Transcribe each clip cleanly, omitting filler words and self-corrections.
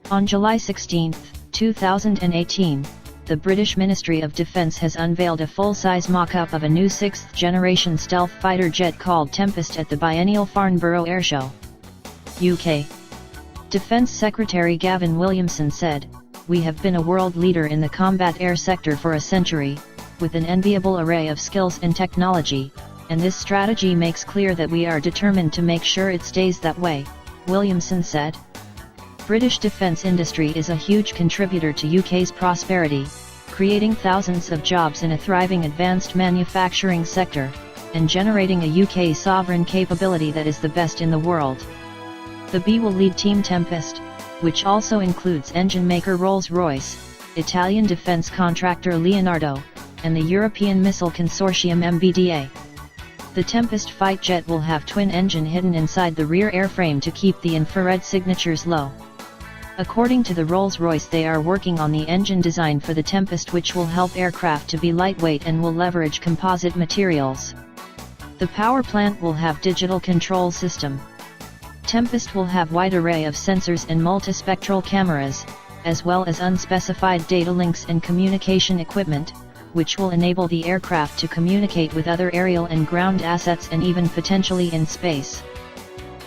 On July 16, 2018, the British Ministry of Defence has unveiled a full-size mock-up of a new 6th-generation stealth fighter jet called Tempest at the biennial Farnborough Airshow, UK. Defence Secretary Gavin Williamson said, "We have been a world leader in the combat air sector for a century, with an enviable array of skills and technology, and this strategy makes clear that we are determined to make sure it stays that way," Williamson said. British defence industry is a huge contributor to UK's prosperity, creating thousands of jobs in a thriving advanced manufacturing sector, and generating a UK sovereign capability that is the best in the world. The B will lead Team Tempest, which also includes engine maker Rolls-Royce, Italian defence contractor Leonardo, and the European missile consortium MBDA. The Tempest fight jet will have twin engine hidden inside the rear airframe to keep the infrared signatures low. According to the Rolls-Royce, they are working on the engine design for the Tempest, which will help aircraft to be lightweight and will leverage composite materials. The power plant will have digital control system. Tempest will have wide array of sensors and multispectral cameras, as well as unspecified data links and communication equipment, which will enable the aircraft to communicate with other aerial and ground assets and even potentially in space.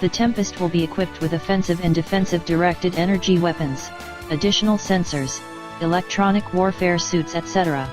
The Tempest will be equipped with offensive and defensive directed energy weapons, additional sensors, electronic warfare suits, etc.